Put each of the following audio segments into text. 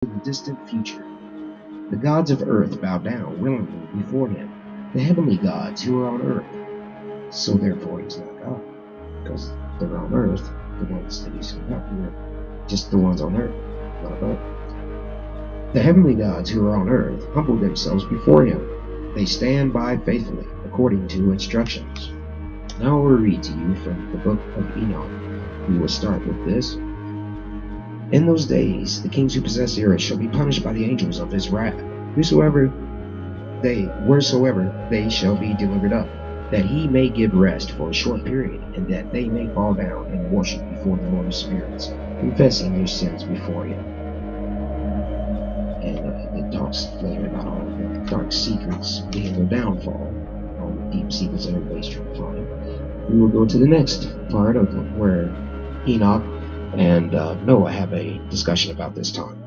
in the distant future. The gods of earth bow down willingly before him, the heavenly gods who are on earth. So therefore he's not God, because they're on earth, the ones that he's not, just the ones on earth, not above. The heavenly gods who are on earth humble themselves before him. They stand by faithfully, according to instructions. Now I will read to you from the book of Enoch. We will start with this. In those days, the kings who possess the earth shall be punished by the angels of his wrath, wheresoever they shall be delivered up, that he may give rest for a short period, and that they may fall down and worship before the Lord of spirits, confessing their sins before him. And it talks later about all the dark secrets being their downfall, all the deep secrets that everybody's trying to find. We will go to the next part of where Enoch and Noah have a discussion about this time.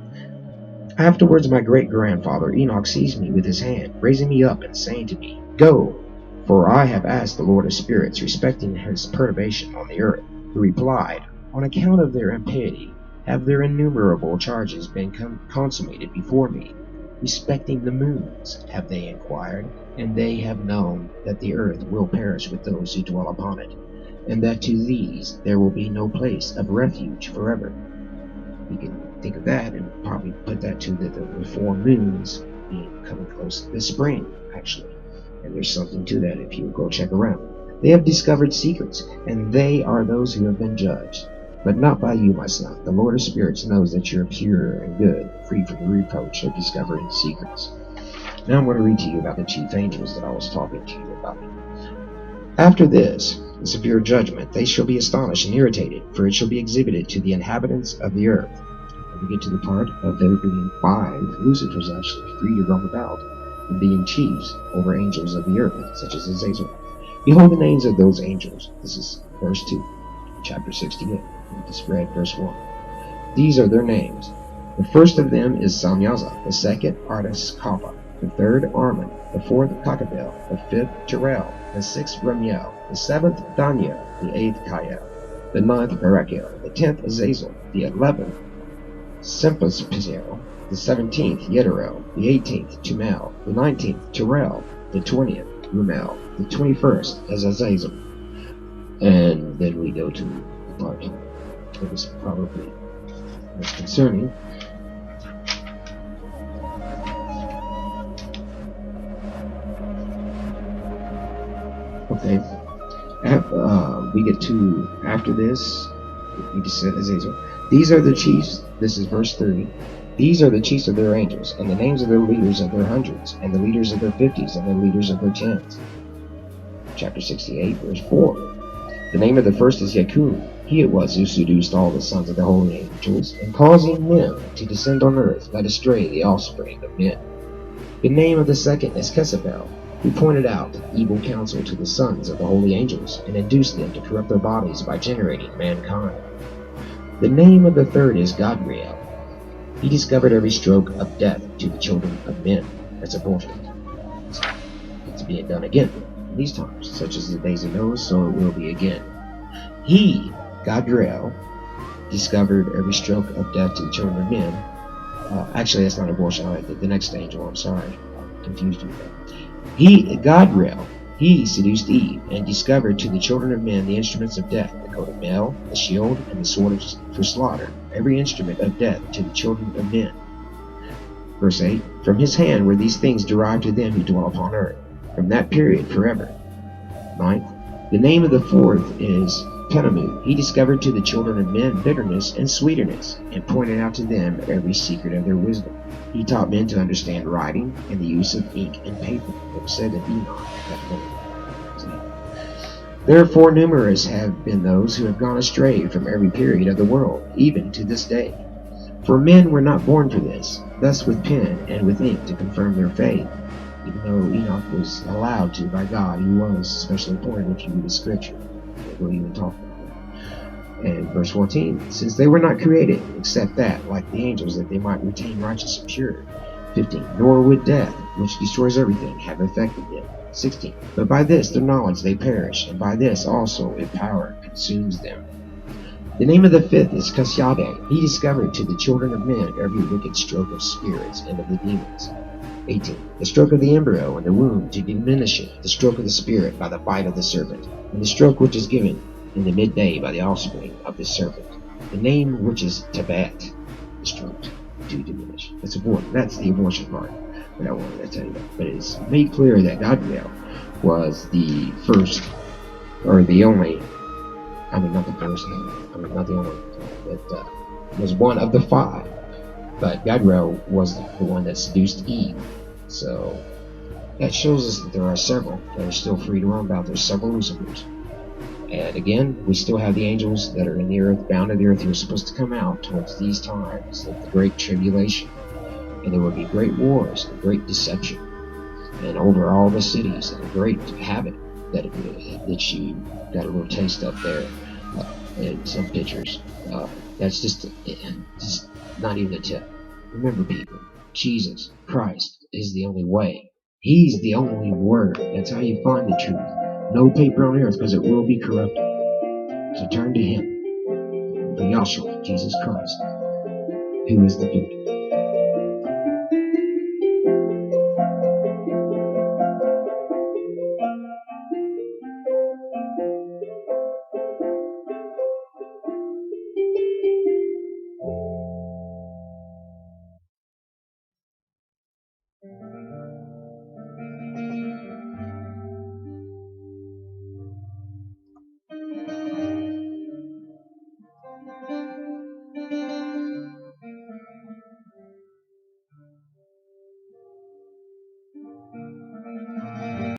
Afterwards, my great-grandfather Enoch seized me with his hand, raising me up and saying to me, Go, for I have asked the Lord of spirits respecting his perturbation on the earth, who replied, On account of their impiety have their innumerable charges been consummated before me. Respecting the moons have they inquired, and they have known that the earth will perish with those who dwell upon it, and that to these there will be no place of refuge forever. We can think of that and probably put that to the four moons being coming close this spring, actually. And there's something to that if you go check around. They have discovered secrets, and they are those who have been judged. But not by you, my son. The Lord of spirits knows that you're pure and good, free from the reproach of discovering secrets. Now I'm going to read to you about the chief angels that I was talking to you about. After this, the severe judgment, they shall be astonished and irritated, for it shall be exhibited to the inhabitants of the earth. And we get to the part of there being 5 Lucifers actually free to roam about, and being chiefs over angels of the earth, such as Azazel. Behold the names of those angels. This is verse 2, chapter 68. We just read verse 1. These are their names. The first of them is Samyaza, the second Artis Kappa, the third Armin, the fourth Kakabel, the fifth Terrell, the sixth Ramiel, the seventh Daniel, the eighth Kael, the ninth Barakel, the 10th Azazel, the 11th Sempasiel, the 17th Yederel, the 18th Tumel, the 19th Terrell, the 20th Rumel, the 21st is Azazel. And then we go to the part that is probably most concerning. Okay, we get to, after this, we just said Azazel. These are the chiefs, this is verse 30. These are the chiefs of their angels, and the names of their leaders of their hundreds, and the leaders of their 50s, and the leaders of their 10s. Chapter 68, verse 4. The name of the first is Yakun. He it was who seduced all the sons of the holy angels, and causing them to descend on earth, led astray the offspring of men. The name of the second is Kesabel, who pointed out evil counsel to the sons of the holy angels, and induced them to corrupt their bodies by generating mankind. The name of the third is Gadriel. He discovered every stroke of death to the children of men. That's abortion. It's being done again in these times, such as the days of Noah, so it will be again. He, Gadriel, discovered every stroke of death to the children of men. Actually, that's not abortion. The next angel, I'm sorry. I confused you there. Gadriel, he seduced Eve, and discovered to the children of men the instruments of death, the coat of mail, the shield, and the sword for slaughter, every instrument of death to the children of men. Verse 8, From his hand were these things derived to them who dwell upon earth, from that period forever. 9th, the name of the fourth is Penamu. He discovered to the children of men bitterness and sweetness, and pointed out to them every secret of their wisdom. He taught men to understand writing and the use of ink and paper. It was said of Enoch that day. Therefore numerous have been those who have gone astray from every period of the world, even to this day. For men were not born for this, thus with pen and with ink to confirm their faith. Even though Enoch was allowed to by God, he was specially appointed if you read the scripture. We'll even talk about that. And verse 14, since they were not created, except that, like the angels, that they might retain righteous and pure. 15, nor would death, which destroys everything, have affected them. 16, but by this their knowledge they perish, and by this also its power consumes them. The name of the fifth is Kasyade. He discovered to the children of men every wicked stroke of spirits and of the demons. 18. The stroke of the embryo in the womb to diminish it, the stroke of the spirit by the bite of the serpent, and the stroke which is given in the midday by the offspring of the serpent. The name which is Tibet, the stroke to diminish. That's important. That's the abortion part that I wanted to tell you about. But it's made clear that Gabriel was the first, or the only, not the first, not the only, but was one of the five. But Gabriel was the one that seduced Eve. So that shows us that there are several that are still free to roam about. There's several Lucifers. And again, we still have the angels that are in the earth, bound to the earth, who are supposed to come out towards these times of the great tribulation. And there will be great wars and great deception. And over all the cities, and a great havoc that you got a little taste of there in some pictures. That's just not even a tip. Remember, people, Jesus Christ is the only way. He's the only word. That's how you find the truth. No paper on earth, because it will be corrupted. So turn to Him, for Yahshua, Jesus Christ, who is the victor.